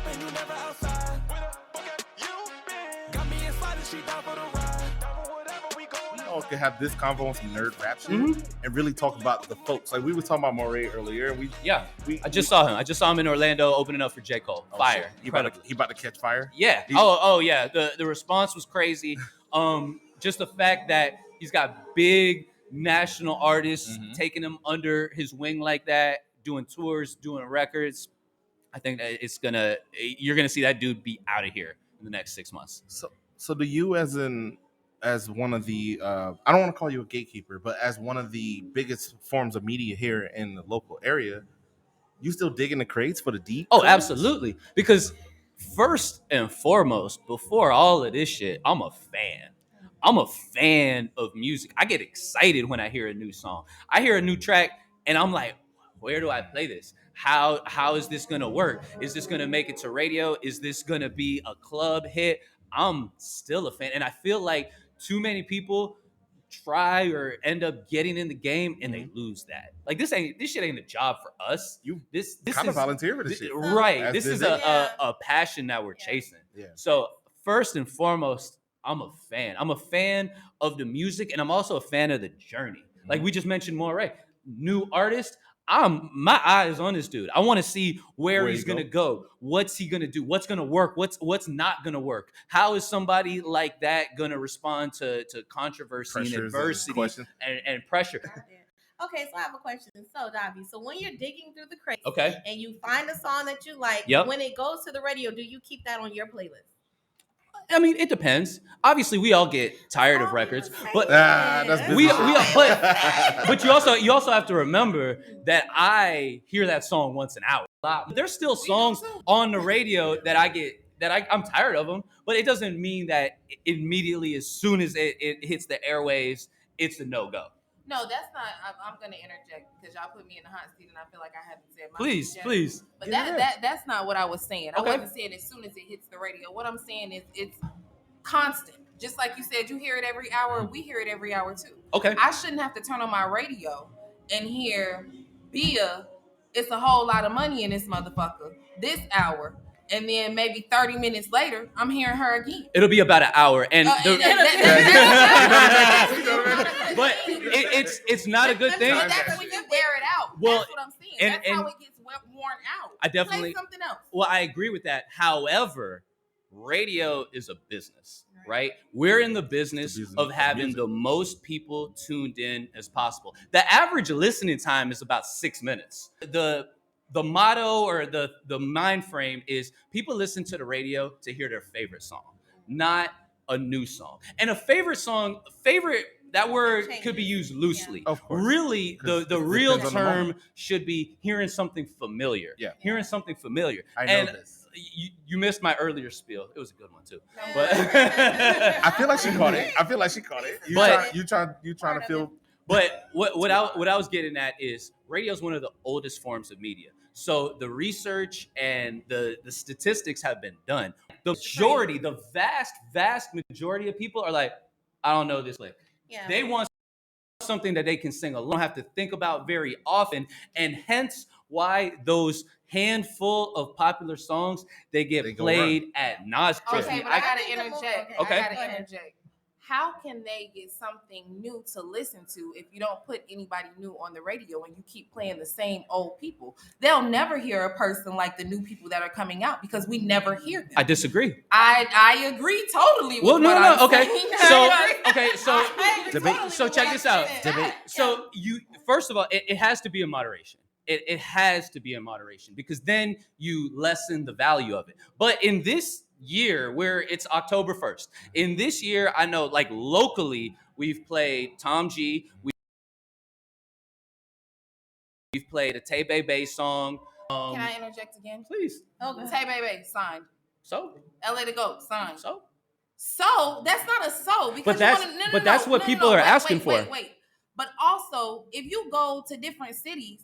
and you never outside. Got me inside and she down for the ride. We all could have this convo on some nerd rap shit and really talk about the folks. Like we were talking about Moray earlier. I just saw him. I just saw him in Orlando opening up for J. Cole. Fire. He about to catch fire? Yeah. Oh yeah. The response was crazy. Just the fact that he's got big national artists taking him under his wing like that, doing tours, doing records. I think that you're gonna see that dude be out of here in the next 6 months. So do you as one of the I don't want to call you a gatekeeper, but as one of the biggest forms of media here in the local area, you still digging the crates for the deep? Oh, absolutely. Because first and foremost, before all of this shit, I'm a fan. I'm a fan of music. I get excited when I hear a new song. I hear a new track and I'm like, where do I play this? How is this gonna work? Is this gonna make it to radio? Is this gonna be a club hit? I'm still a fan. And I feel like too many people try or end up getting in the game and they lose that. Like this shit ain't a job for us. This kind of volunteer for this shit. Right. This is a passion that we're chasing. Yeah. So first and foremost, I'm a fan. I'm a fan of the music and I'm also a fan of the journey. Like we just mentioned Moray. New artist. My eyes on this dude. I want to see where he's gonna go. What's he gonna do? What's gonna work? What's not gonna work? How is somebody like that gonna respond to controversy and adversity and pressure? Okay, so I have a question. So, Davy, when you're digging through the crates, and you find a song that you like, when it goes to the radio, do you keep that on your playlist? I mean, it depends. Obviously, we all get tired of records, but but you also have to remember that I hear that song once an hour. There's still songs on the radio that I'm tired of them, but it doesn't mean that immediately as soon as it hits the airwaves, it's a no-go. No, that's not. I'm going to interject because y'all put me in the hot seat, and I feel like I haven't said my Please. But that's not what I was saying. I wasn't saying as soon as it hits the radio. What I'm saying is it's constant. Just like you said, you hear it every hour. We hear it every hour too. Okay. I shouldn't have to turn on my radio and hear Bia. It's a whole lot of money in this motherfucker this hour. And then maybe 30 minutes later, I'm hearing her again. It'll be about an hour, but it's not a good thing. But that's when you wear it out. Well, that's what I'm saying. That's how it gets worn out. I definitely play something else. Well, I agree with that. However, radio is a business, right? We're in the business of having the most people tuned in as possible. The average listening time is about 6 minutes. The motto or the mind frame is people listen to the radio to hear their favorite song, not a new song. And a favorite song, that word could be used loosely. Of course. Really, the real term should be hearing something familiar. Yeah. Hearing something familiar. I know this. You missed my earlier spiel. It was a good one too. But I feel like she caught it. You trying to feel. But what I was getting at is radio is one of the oldest forms of media. So the research and the statistics have been done. The vast majority of people are like, I don't know this lick. Yeah. They want something that they can sing alone, don't have to think about very often, and hence why those handful of popular songs they get played at nauseam. Okay, but I gotta interject. Okay. I gotta interject. How can they get something new to listen to if you don't put anybody new on the radio and you keep playing the same old people? They'll never hear a person like the new people that are coming out because we never hear them. I disagree. I agree totally with I'm okay. saying. So check this out. Yeah. So first of all, it has to be in moderation. It has to be in moderation because then you lessen the value of it. But in this year where it's October 1st, in this year, I know like locally, we've played Tom G. We've played a Tay Bay song. Can I interject again? Please. Okay. Tay Bay signed. So? LA to go signed. So that's not a so because that's what people are asking for. Wait. But also, if you go to different cities,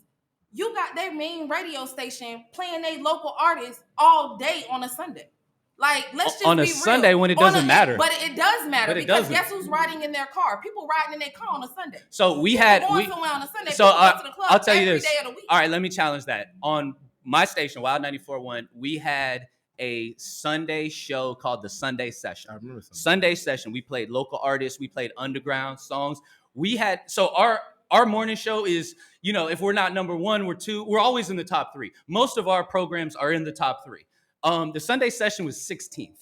you got their main radio station playing their local artists all day on a Sunday. Like, let's just on be a real. Sunday when it doesn't matter. But it does matter because guess who's riding in their car? People riding in their car on a Sunday. So going somewhere on a Sunday. So go to the club I'll tell you this. Day of the week. All right, let me challenge that. On my station, Wild 94.1, we had a Sunday show called the Sunday Session. I remember something. Sunday Session. We played local artists. We played underground songs. We had our morning show is, if we're not number one, we're two. We're always in the top three. Most of our programs are in the top three. The Sunday Session was 16th.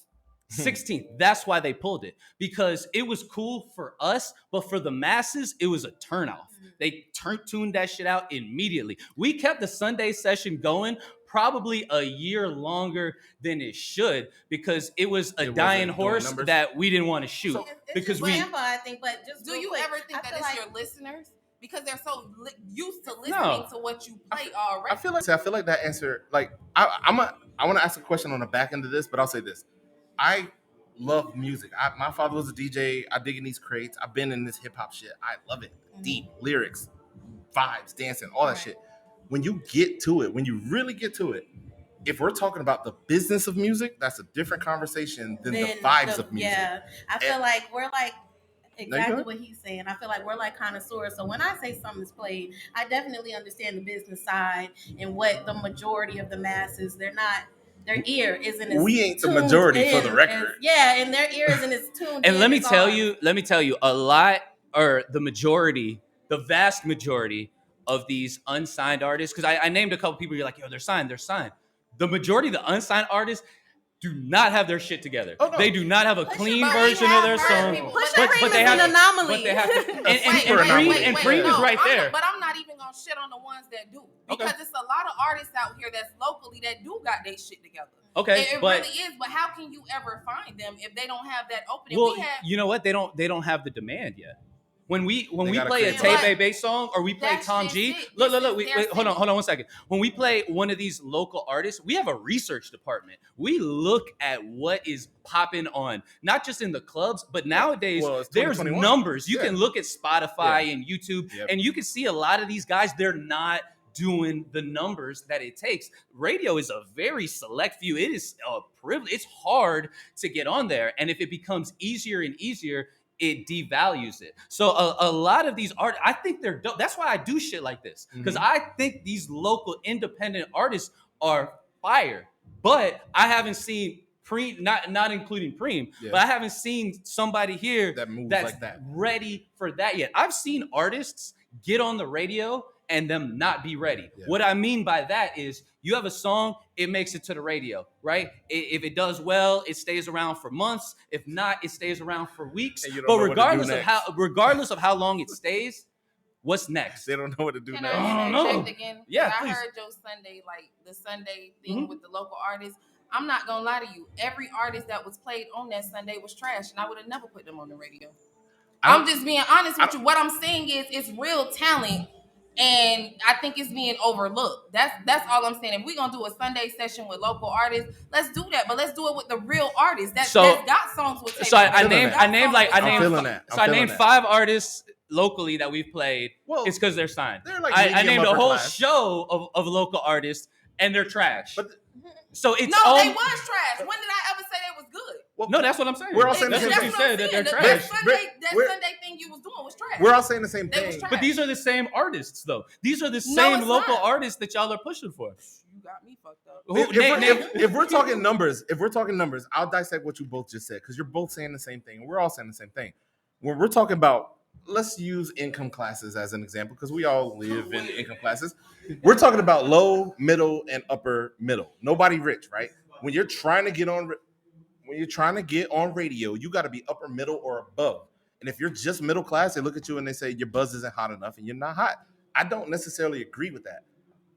16th. That's why they pulled it, because it was cool for us, but for the masses, it was a turnoff. They tuned that shit out immediately. We kept the Sunday Session going probably a year longer than it should, because it was a dying horse that we didn't want to shoot. It's because just Tampa, I think, but just do you quick, ever think I that feel it's like- your listeners? Because they're so used to listening to what you play already. I feel like that answer, like I want to ask a question on the back end of this, but I'll say this: I love music. My father was a DJ. I dig in these crates. I've been in this hip hop shit. I love it. Deep lyrics, vibes, dancing, all that shit. When you get to it, when you really get to it, if we're talking about the business of music, that's a different conversation than the vibes of music. Yeah, I feel like we're like exactly what he's saying. I feel like we're like connoisseurs. So when I say something's played, I definitely understand the business side and what the majority of the masses, their ear isn't as We ain't the tuned majority for in the record. and their ear isn't as tuned And in let me as tell ours. you, a lot, or the majority, the vast majority of these unsigned artists, because I named a couple people, you're like, yo, they're signed. The majority of the unsigned artists do not have their shit together. Oh, no. They do not have a clean Preme version of their have song. people- Pusha Preme they is have an anomaly. But they have to, super anomaly. and Preme is right there. But I'm not even gonna shit on the ones that do, because it's a lot of artists out here that's locally that do got their shit together. Okay, it but really is. But how can you ever find them if they don't have that opening? well, We have, you know what? They don't have the demand yet. When we gotta play a create Tay bass song, or we play That's Tom just G, it. look, This is wait, their hold on city. 1 second. When we play one of these local artists, we have a research department. We look at what is popping on, not just in the clubs, but nowadays Well, it's there's 2021. numbers. You Yeah. can look at Spotify and YouTube, Yep. and you can see a lot of these guys, they're not doing the numbers that it takes. Radio is a very select few. It is a privilege. It's hard to get on there. And if it becomes easier and easier, it devalues it. So a lot of these artists, I think they're dope. That's why I do shit like this, because I think these local independent artists are fire. But I haven't seen Preme, not including Preme, but I haven't seen somebody here That moves that's like that. ready for that yet. I've seen artists get on the radio and them not be ready. Yeah. What I mean by that is, you have a song, it makes it to the radio, right? If it does well, it stays around for months. If not, it stays around for weeks. And you don't But know what to do regardless of how long it stays, what's next? They don't know what to do Can next. I don't interject know. again? Yeah, I please. heard Joe Sunday, like the Sunday thing with the local artists. I'm not gonna lie to you. Every artist that was played on that Sunday was trash, and I would have never put them on the radio. I'm just being honest with you. What I'm saying is, it's real talent, and I think it's being overlooked. That's all I'm saying. If we're gonna do a Sunday session with local artists, let's do that. But let's do it with the real artists that's got songs with. So I feeling named that. I named like I I'm named feeling that. I'm so I feeling named that. 5 artists locally that we've played. Well, It's because they're signed. they're like I medium named a upper whole class. show of local artists, and they're trash. But so it's No, all, they was trash. When did I ever say they was good? well, no, that's what I'm saying. We're all saying that's the what same you what said, I'm that they're saying. trash. That We're- Sunday thing you was doing was trash. we're all saying the same They was thing. trash. But these are the same artists, though. These are the No, same it's local not. artists that y'all are pushing for. You got me fucked up. Who, If we're talking numbers, I'll dissect what you both just said, because you're both saying the same thing, and we're all saying the same thing. When we're talking about, let's use income classes as an example, because we all live in income classes. We're talking about low, middle, and upper middle. Nobody rich, right? When you're trying to get on radio, you got to be upper middle or above. And if you're just middle class, they look at you and they say your buzz isn't hot enough and you're not hot. I don't necessarily agree with that.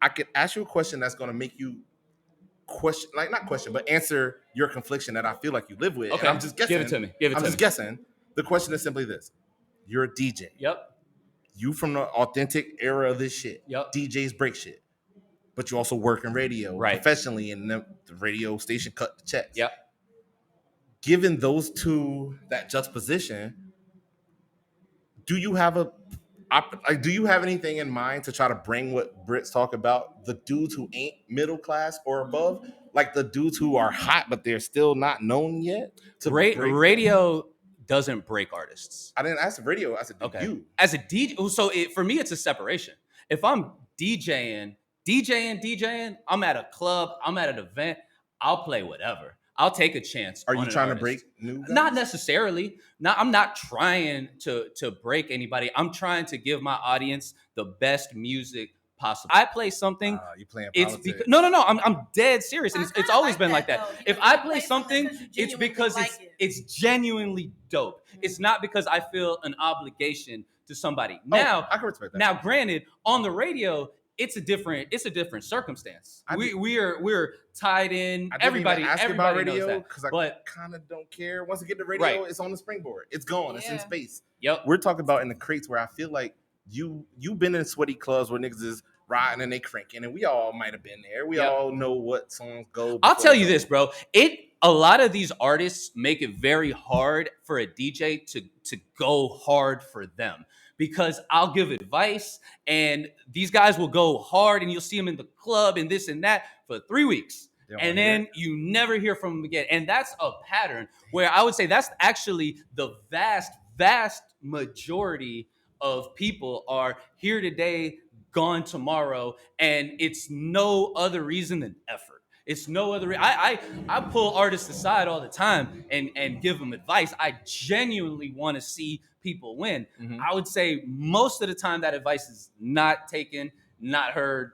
I could ask you a question that's going to make you answer your confliction that I feel like you live with. Okay, And I'm just guessing. Give it to me. I'm just guessing. The question is simply this: you're a DJ. Yep. You from the authentic era of this shit. Yep. DJs break shit, but you also work in radio Right. professionally, and the radio station cut the checks. Yep. Given those two, that juxtaposition, do you have anything in mind to try to bring what Brits talk about, the dudes who ain't middle class or above, like the dudes who are hot but they're still not known yet? Radio doesn't break artists. I didn't ask the radio. I said, Okay. you. As a DJ, so for me, it's a separation. If I'm DJing, I'm at a club, I'm at an event, I'll play whatever. I'll take a chance. Are on you an trying to artist. break new guys? Not necessarily. I'm not trying to break anybody. I'm trying to give my audience the best music possible. I play something. You playing It's politics? because no. I'm dead serious, and it's always been like that. though, If because I you play something, it's genuinely because like it's genuinely dope. It's not because I feel an obligation to somebody. Now, I can respect that. now, granted, on the radio, it's a different circumstance. We're tied in. I didn't Everybody even ask you everybody about radio knows that. because I But kind of don't care. Once I get the radio, Right. it's on the springboard. It's gone. It's in Yeah. space. yep, We're talking about in the crates where I feel like you've been in sweaty clubs where niggas is riding and they cranking, and we all might have been there. We Yep. all know what songs go. I'll before tell they you go. this, bro. A lot of these artists make it very hard for a DJ to go hard for them, because I'll give advice and these guys will go hard and you'll see them in the club and this and that for 3 weeks. They don't And wanna hear then you never hear from them again. And that's a pattern where I would say that's actually the vast majority of people are here today, gone tomorrow, and it's no other reason than effort. It's no other. I pull artists aside all the time and give them advice. I genuinely want to see people win. Mhm. I would say most of the time that advice is not taken, not heard,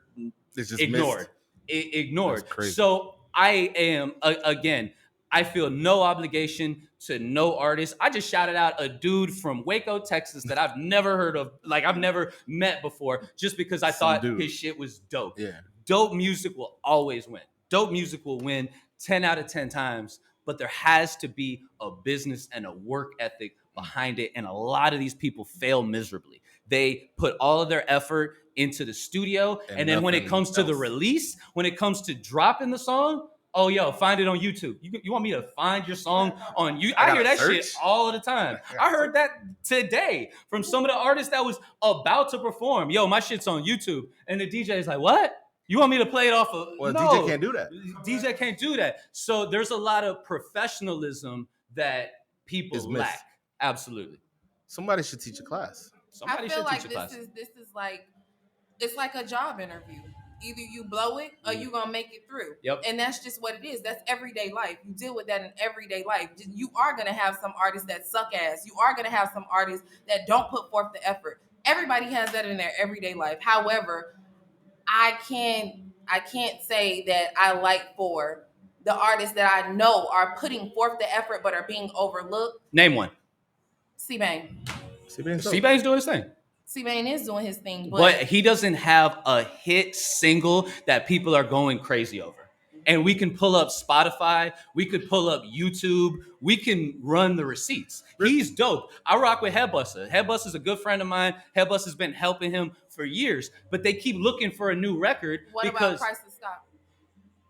It's just ignored. missed. Ignored. That's crazy. So I am again. I feel no obligation to no artist. I just shouted out a dude from Waco, Texas that I've never heard of, like I've never met before, just because I Some thought dude. his shit was dope. Yeah. Dope music will always win. Dope music will win 10 out of 10 times, but there has to be a business and a work ethic behind it. And a lot of these people fail miserably. They put all of their effort into the studio, and then when it nothing comes to the else. release, when it comes to dropping the song, oh, yo, find it on YouTube. You want me to find your song on YouTube? I hear gotta that shit search. all the time. I heard that today from some of the artists that was about to perform. Yo, my shit's on YouTube. And the DJ is like, what? You want me to play it off of? Well, no. DJ can't do that. DJ can't do that. So there's a lot of professionalism that people Is missed. lack. Absolutely. Somebody should teach a class. Somebody I feel should like teach a class. this is like it's like a job interview. Either you blow it or you gonna make it through. Yep. And that's just what it is. That's everyday life. You deal with that in everyday life. You are gonna have some artists that suck ass. You are gonna have some artists that don't put forth the effort. Everybody has that in their everyday life. However, I can't say that I like for the artists that I know are putting forth the effort but are being overlooked. Name one. C-Bang. C-Bang's doing his thing. C-Bang is doing his thing, But he doesn't have a hit single that people are going crazy over. And we can pull up Spotify, we could pull up YouTube, we can run the receipts. He's dope. I rock with Headbuster. Headbuster's a good friend of mine. Headbuster's been helping him for years, but they keep looking for a new record what because about Priceless Scott?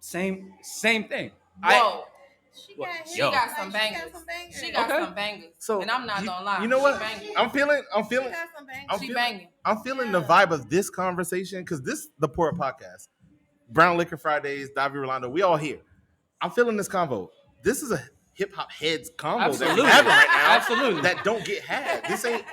same thing. Whoa. She What? got, She Yo. got some She bangers. got some bangers. She got Okay. some bangers. So and I'm not gonna lie. You know what? She banging. I'm feeling She got some bangers. She banging. I'm feeling the vibe of this conversation because this the Poor Podcast. Brown Liquor Fridays, Davy Rolando, we all here. I'm feeling this convo. This is a hip hop heads convo Absolutely. that we're having right now. Absolutely. That don't get had. This ain't.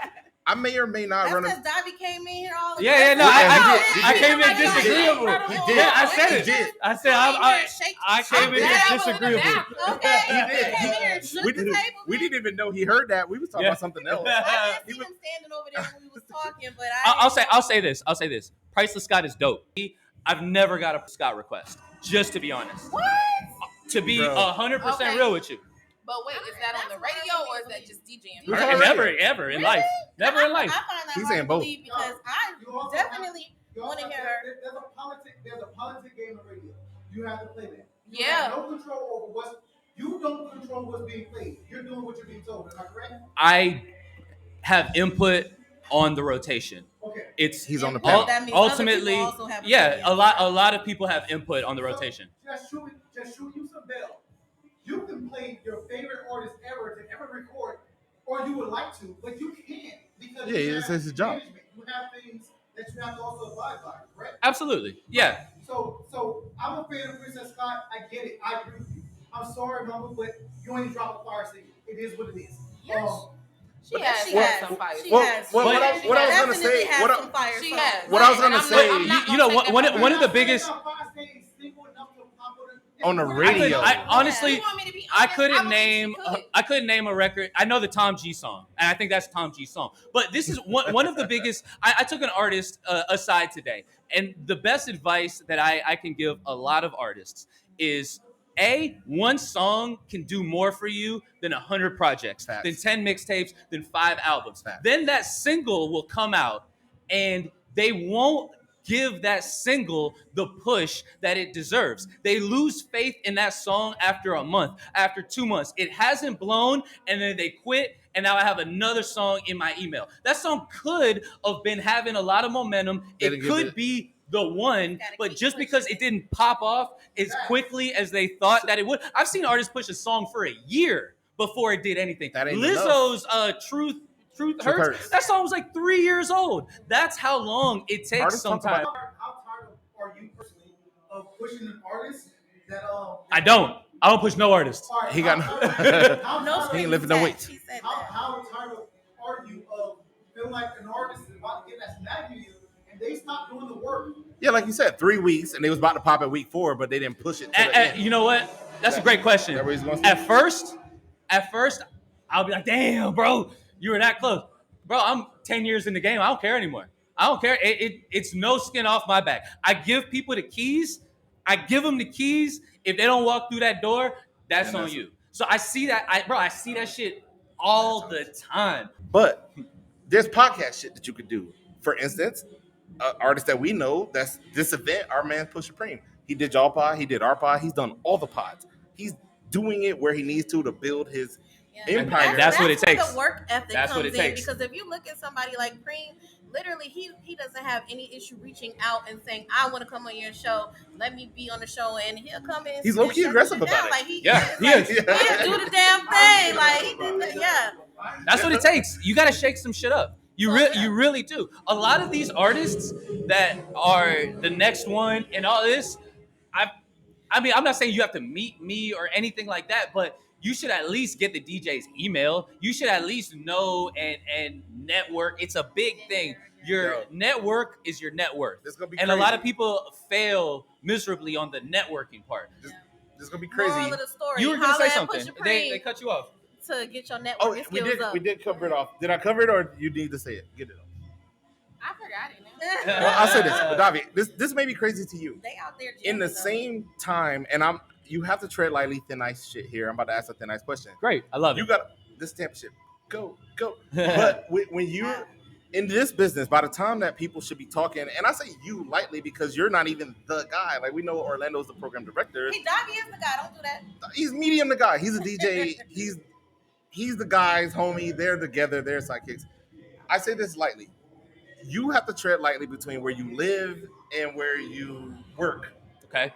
I may or may not That's run. because Davy came in here all the Yeah, no, Yeah, I he did. came in He did. disagreeable. He did. Yeah, I said He it. did. I said I came in I'm disagreeable. Okay. He did. He came here and shook We the didn't, table. we didn't even know he heard that. We was talking Yeah. about something else. I He didn't see was- him standing over there when we was talking, but I'll say this. Priceless Scott is dope. I've never got a Scott request, just to be honest. What? To be Bro. 100% Okay. real with you. But wait, is that on the radio or is that just DJing? We're talking Ever in life. Never in life. I find that He's hard saying to both. believe because I definitely want to hear her. There's a politic game of radio. You have to play that. You Yeah. have no control over what's. You don't control what's being played. You're doing what you're being told. Am I correct? I have input on the rotation. Okay. He's on the Ul- panel. that means other Ultimately, people also have yeah, opinions. a lot of people have input on the rotation. Just shoot you some bell. You can play your favorite artist ever to ever record, or you would like to, but you can't because Yeah, you it's have his job. management. You have things that you have to also abide by, right? Absolutely. Yeah. So I'm a fan of Princess Scott. I get it. I agree with you. I'm sorry, Mama, but you ain't drop a fire signal. It is what it is. Yes. She has She has some fire. She Well, has. what I- She what I was gonna definitely say- has what I- some fire She songs. has. What I was gonna And I'm say- not- I'm not You gonna know, take that one from of her. the biggest- I'm not saying single enough to pop with On the It's radio. I honestly, You want me to be I honest? couldn't believe name she could. I couldn't name a record. I know the Tom G song, and I think that's Tom G's song. But this is one of the biggest. I took an artist aside today, and the best advice that I can give a lot of artists is one song can do more for you than 100 projects, Facts. than 10 mixtapes, than 5 albums. Facts. Then that single will come out, and they won't give that single the push that it deserves. They lose faith in that song after a month, after 2 months. It hasn't blown, and then they quit, and now I have another song in my email. That song could have been having a lot of momentum. They It didn't give could it- be the one, Gotta but keep just pushing because it. it didn't pop off as quickly as they thought that it would. I've seen artists push a song for a year before it did anything. That ain't Lizzo's Truth Hurts. Hurts. That song was like 3 years old. That's how long it takes Artists talk sometimes. How tired are you personally of pushing an artist that I don't push no artist. All right, He got how No tired- He strings ain't lifting no attached. weights. She said How, that. how tired are you of feeling like an artist is about to get that snag you and they stop doing the work? Yeah, like you said, 3 weeks, and they was about to pop at week 4, but they didn't push it to the end. You know what? That's a great question. That what he's gonna say? At first, I'll be like, "Damn, bro, you were that close, bro." I'm 10 years in the game. I don't care anymore. I don't care. It's no skin off my back. I give people the keys. I give them the keys. If they don't walk through that door, that's on you. So I see that, I see that shit all the time. But there's podcast shit that you could do. For instance, artist that we know, that's this event, our man Pusha Preme. He did y'all pod, he did our pod, he's done all the pods. He's doing it where he needs to build his empire. That's what it where takes. The work ethic That's what comes it in takes. because if you look at somebody like Preem, literally he doesn't have any issue reaching out and saying, "I want to come on your show. Let me be on the show," and he'll come in. He's and low-key shut aggressive shit down. about it. Like he is. He'll do the damn thing. Like he did that. Yeah. That's what it takes. You got to shake some shit up. You really do. A lot of these artists that are the next one and all this, I mean, I'm not saying you have to meet me or anything like that, but you should at least get the DJ's email. You should at least know and network. It's a big thing. Your network is your net worth. This gonna be and a lot crazy. of people fail miserably on the networking part. This is gonna be crazy. Moral of the story. You were going to holla say at something. Pusha They Preme cut you off. to get your Oh, networking we skills did. up. We did cover it off. Did I cover it, or you need to say it? Get it off. I forgot it now. Well, I'll say this, Davi. This may be crazy to you. They out there In the jamming, though. same time, and you have to tread lightly, thin ice shit here. I'm about to ask a thin ice question. Great. I love You it. got this Tampa shit. Go. But when you're in this business, by the time that people should be talking, and I say you lightly because you're not even the guy. Like we know Orlando's the program director. Hey, Davy is the guy. Don't do that. He's medium the guy. He's a DJ. He's the guy's homie. They're together. They're sidekicks. I say this lightly. You have to tread lightly between where you live and where you work. Okay.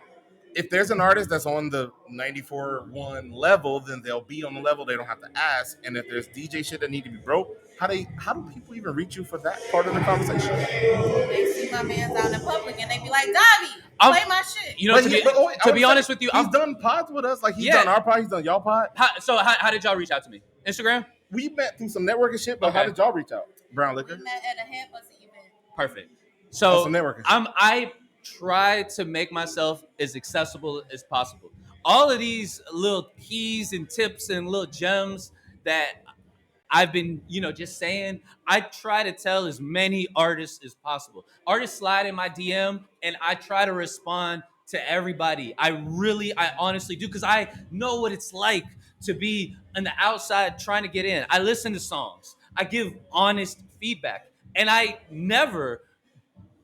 If there's an artist that's on the 94.1 level, then they'll be on the level. They don't have to ask. And if there's DJ shit that need to be broke, how do people even reach you for that part of the conversation? They see my man's out in public and they be like, Davy, I'm- play my shit. You know, to be honest with you, he's done pods with us. Like he's Yeah. done our pod, he's done y'all pod. how did y'all reach out to me? Instagram? We met through some networking shit, but how Okay. did y'all reach out? Brown We liquor. met at a head bussing event. Perfect. That's So some networking. I try to make myself as accessible as possible. All of these little keys and tips and little gems that I've been, just saying, I try to tell as many artists as possible. Artists slide in my DM and I try to respond to everybody. I honestly do, because I know what it's like to be on the outside trying to get in. I listen to songs. I give honest feedback. And I never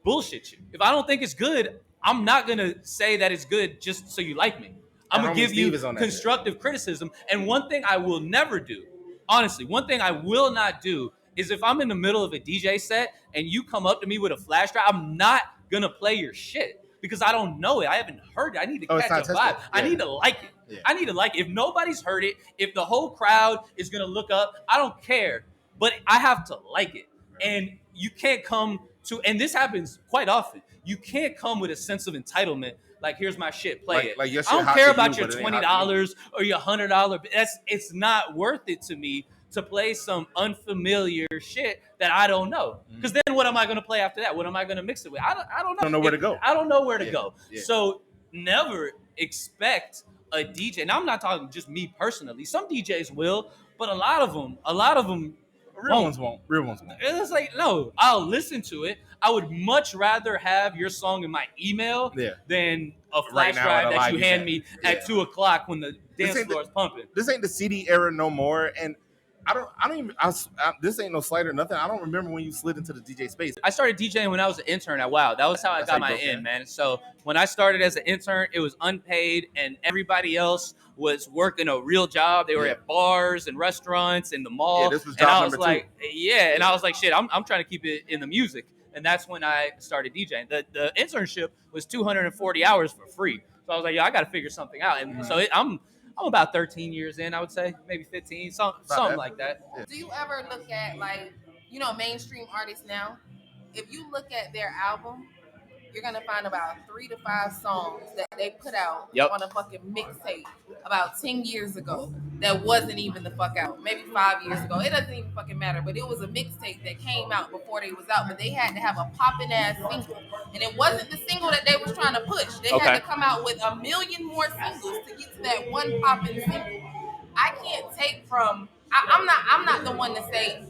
bullshit you. If I don't think it's good, I'm not going to say that it's good just so you like me. I'm Our going to homie give Steve you is on that constructive criticism. And one thing I will never do, honestly, one thing I will not do is if I'm in the middle of a DJ set and you come up to me with a flash drive, I'm not going to play your shit because I don't know it. I haven't heard it. I need to it's catch a not vibe. tested. I Yeah. need to like it. Yeah. I need to like it. If nobody's heard it, if the whole crowd is going to look up, I don't care. But I have to like it. And you can't come to, and this happens quite often, you can't come with a sense of entitlement. Like, here's my shit, play it. Like your shit I don't hot care to about you, your but it ain't hot to me. $20 or your $100. It's not worth it to me to play some unfamiliar shit that I don't know. Because then what am I going to play after that? What am I going to mix it with? I don't know. Don't know where to go. I don't know where to Yeah, go. yeah. So never expect a DJ. Now I'm not talking just me personally. Some DJs will, but a lot of them Real ones won't. Real ones won't. It's like, no, I'll listen to it. I would much rather have your song in my email than a flash now drive at a that live you hand event. me at 2 o'clock when the dance ain't floor is pumping. This ain't the CD era no more, and this ain't no slight or nothing. I don't remember when you slid into the DJ space. I started DJing when I was an intern at WoW. That was how I got my in, man. So when I started as an intern, it was unpaid, and everybody else was working a real job. They were at bars and restaurants and the mall. Yeah, this was job number 2. And I was like, shit, I'm trying to keep it in the music. And that's when I started DJing. The internship was 240 hours for free. So I was like, I got to figure something out. And so I'm about 13 years in, I would say, maybe 15, something like that. Yeah. Do you ever look at, like, mainstream artists now? If you look at their album, you're gonna find about 3 to 5 songs that they put out on a fucking mixtape about 10 years ago that wasn't even the fuck out. Maybe 5 years ago. It doesn't even fucking matter. But it was a mixtape that came out before they was out. But they had to have a poppin' ass single. And it wasn't the single that they was trying to push. They had to come out with a million more singles to get to that one poppin' single. I can't take from I'm not the one to say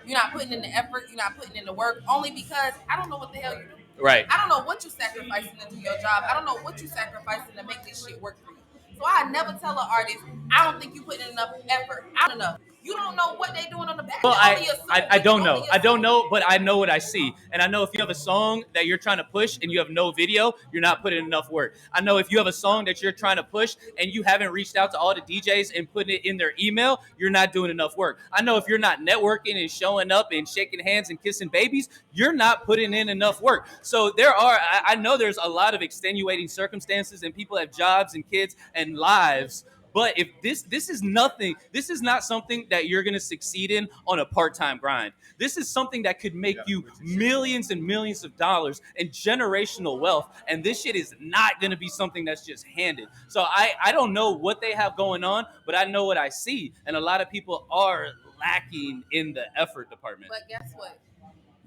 you're not putting in the effort, you're not putting in the work, only because I don't know what the hell you're doing. Right. I don't know what you're sacrificing to do your job. I don't know what you're sacrificing to make this shit work for you. So I never tell an artist, I don't think you put in enough effort. I don't know. You don't know what they're doing on the back. Well, I don't know. I don't know, but I know what I see. And I know if you have a song that you're trying to push and you have no video, you're not putting enough work. I know if you have a song that you're trying to push and you haven't reached out to all the DJs and putting it in their email, you're not doing enough work. I know if you're not networking and showing up and shaking hands and kissing babies, you're not putting in enough work. So I know there's a lot of extenuating circumstances and people have jobs and kids and lives. But if this is nothing, this is not something that you're going to succeed in on a part-time grind. This is something that could make you millions and millions of dollars and generational wealth. And this shit is not going to be something that's just handed. So I don't know what they have going on, but I know what I see. And a lot of people are lacking in the effort department. But guess what?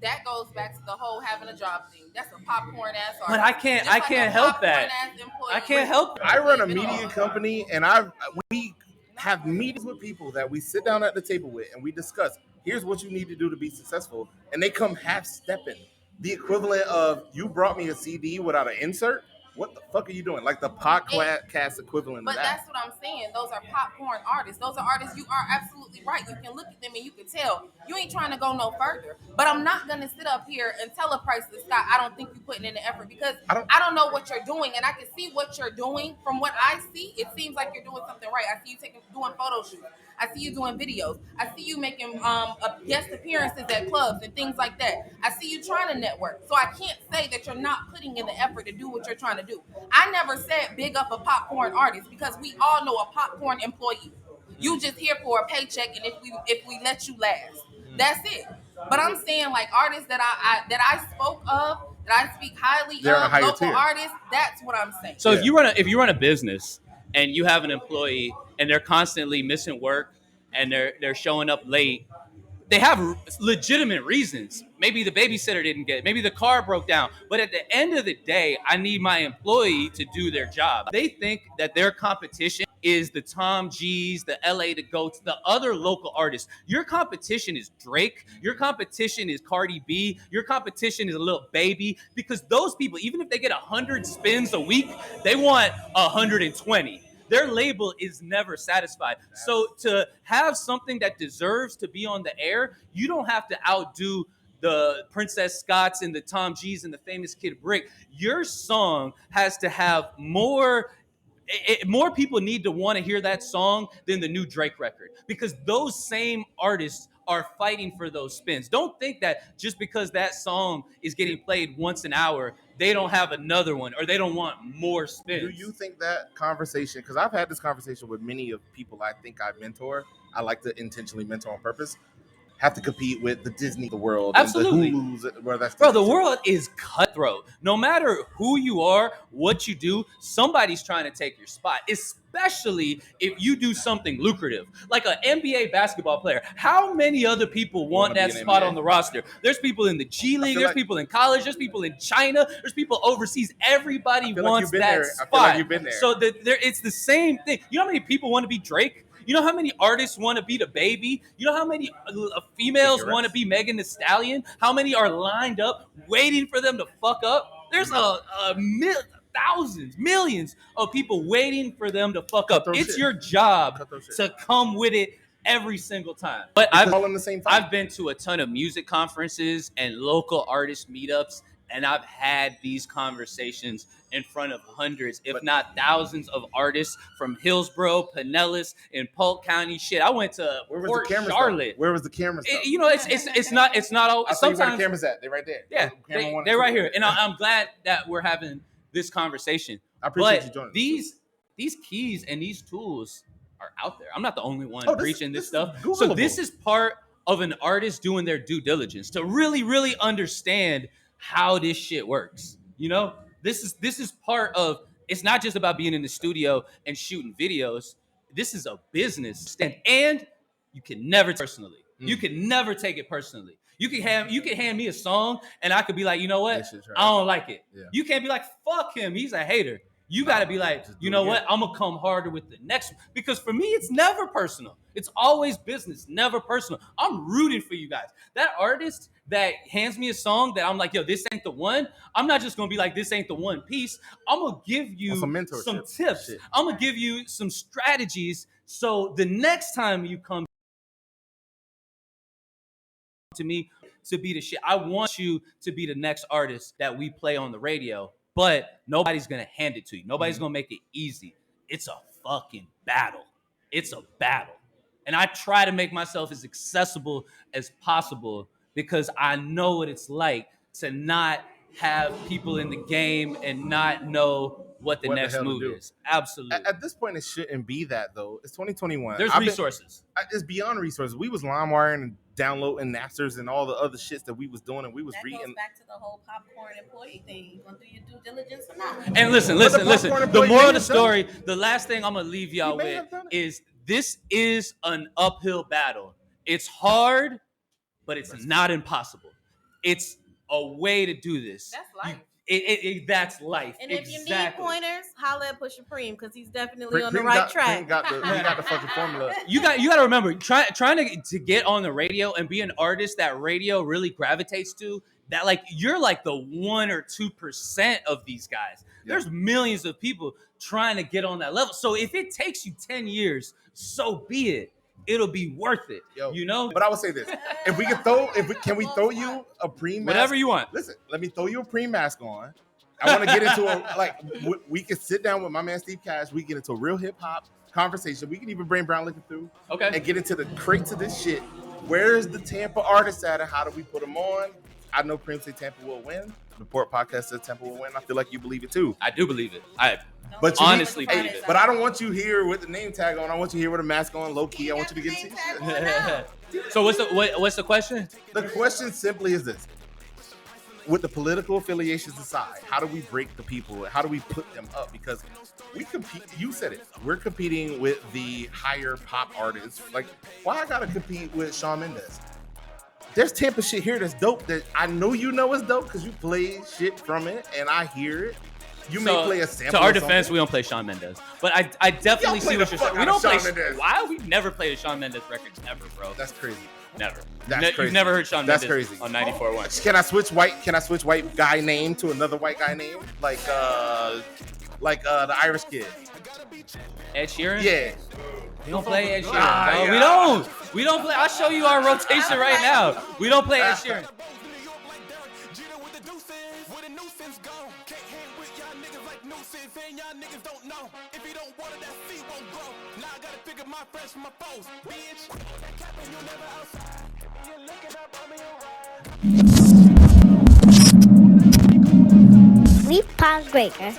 That goes back to the whole having a job thing. That's a popcorn ass artist. But I can't help that. I can't help it. I run a media company, and we have meetings with people that we sit down at the table with, and we discuss, here's what you need to do to be successful. And they come half-stepping. The equivalent of, you brought me a CD without an insert? What the fuck are you doing? Like the podcast equivalent but of that. That's what I'm saying. Those are popcorn artists. Those are artists. You are absolutely right. You can look at them and you can tell you ain't trying to go no further. But I'm not going to sit up here and tell a priceless guy, I don't think you're putting in the effort, because I don't know what you're doing. And I can see what you're doing. From what I see, it seems like you're doing something right. I see you doing photo shoots. I see you doing videos. I see you making guest appearances at clubs and things like that. I see you trying to network. So I can't say that you're not putting in the effort to do what you're trying to do. I never said big up a popcorn artist, because we all know a popcorn employee. You just here for a paycheck, and if we let you last, that's it. But I'm saying, like, artists that I spoke of, that I speak highly of, local artists, that's what I'm saying. So if you run a business and you have an employee and they're constantly missing work and they're showing up late, they have legitimate reasons. Maybe the babysitter didn't get it. Maybe the car broke down. But at the end of the day, I need my employee to do their job. They think that their competition is the Tom G's, the LA the Goats, the other local artists. Your competition is Drake. Your competition is Cardi B. Your competition is a Lil Baby. Because those people, even if they get 100 spins a week, they want 120. Their label is never satisfied. So to have something that deserves to be on the air, you don't have to outdo the Princess Scotts and the Tom G's and the Famous Kid Brick. Your song has to have more people need to want to hear that song than the new Drake record, because those same artists are fighting for those spins. Don't think that just because that song is getting played once an hour, they don't have another one or they don't want more spins. Do you think that conversation, because I've had this conversation with many of people I think I mentor, I like to intentionally mentor on purpose. have to compete with the Disney of the world, Absolutely. and the Hulus, where that's Bro, the world is cutthroat. No matter who you are, what you do, somebody's trying to take your spot, especially if you do something lucrative. Like an NBA basketball player. How many other people want that spot on the roster? There's people in the G League, there's people in college, there's people in China, there's people overseas. Everybody wants that spot. I feel like you've been there. So it's the same thing. You know how many people want to be Drake? You know how many artists want to be the Baby? You know how many females want to be Megan Thee Stallion? How many are lined up waiting for them to fuck up? There's thousands, millions of people waiting for them to fuck up. It's your job to come with it every single time. But I've been to a ton of music conferences and local artist meetups, and I've had these conversations in front of hundreds, if not thousands, of artists from Hillsborough, Pinellas, and Polk County. Shit, I went to Port Charlotte. Where was the cameras? You know, it's not all. Sometimes where the cameras at? They're right there. Yeah, they're right here, and I'm glad that we're having this conversation. I appreciate you joining. These keys and these tools are out there. I'm not the only one preaching this stuff. So this is part of an artist doing their due diligence to really, really understand how this shit works. You know, this is part of. It's not just about being in the studio and shooting videos. This is a business, and you can never personally. You can never take it personally. You can hand me a song, and I could be like, you know what, I don't like it. Yeah. You can't be like, fuck him, he's a hater. You got to be like, you know what, I'm gonna come harder with the next one. Because for me, it's never personal. It's always business, never personal. I'm rooting for you guys. That artist that hands me a song that I'm like, yo, this ain't the one. I'm not just gonna be like, this ain't the one piece. I'm gonna give you some tips. Shit. I'm gonna give you some strategies. So the next time you come to me to be the shit, I want you to be the next artist that we play on the radio. But nobody's going to hand it to you. Nobody's going to make it easy. It's a fucking battle. It's a battle. And I try to make myself as accessible as possible because I know what it's like to not have people in the game and not know what the next move is. Absolutely. At this point, it shouldn't be that, though. It's 2021. There's resources. It's beyond resources. We was LimeWire and downloading Napsters and all the other shits that we was doing, and we was reading. That goes back to the whole popcorn employee thing. You gonna do your due diligence or not? And listen. The moral of the story, the last thing I'm gonna leave y'all with is this is an uphill battle. It's hard, but it's not impossible. It's a way to do this. That's life. That's life. And if you need pointers, holla at Pusha Preme because he's definitely on the right track. He got the fucking formula. You got to remember, trying to get on the radio and be an artist that radio really gravitates to. That like you're like the 1 or 2% of these guys. Yeah. There's millions of people trying to get on that level. So if it takes you 10 years, so be it. It'll be worth it. Yo, you know. But I would say this: can we throw you a Preme mask? Whatever you want. Listen, let me throw you a Preme mask on. I want to get into we can sit down with my man Steve Cash. We get into a real hip hop conversation. We can even bring Brown Liquor through. Okay. And get into the crates of this shit. Where's the Tampa artists at, and how do we put them on? I know Preme say Tampa will win. The Port Podcast says Tampa will win. I feel like you believe it too. I do believe it. But honestly believe it. But I don't want you here with the name tag on. I want you here with a mask on, low key. I want you to get to So what's the question? The question simply is this: with the political affiliations aside, how do we break the people? How do we put them up? Because we compete. You said it. We're competing with the higher pop artists. Like, why I gotta compete with Shawn Mendes? There's Tampa shit here that's dope that I know you know is dope because you play shit from it and I hear it. You may play a sample. To our defense, we don't play Shawn Mendes, but I definitely see what you're saying. We don't play. Why? We've never played a Shawn Mendes record ever, bro. That's crazy. Never. That's crazy. You've never heard Shawn Mendes crazy. On 94.1. Can I switch white guy name to another white guy name like the Irish kid? Ed Sheeran. Yeah. We don't play Ed Sheeran. No, we don't play. I'll show you our rotation right now. We don't play Ed Sheeran. Sleep Pause Breaker.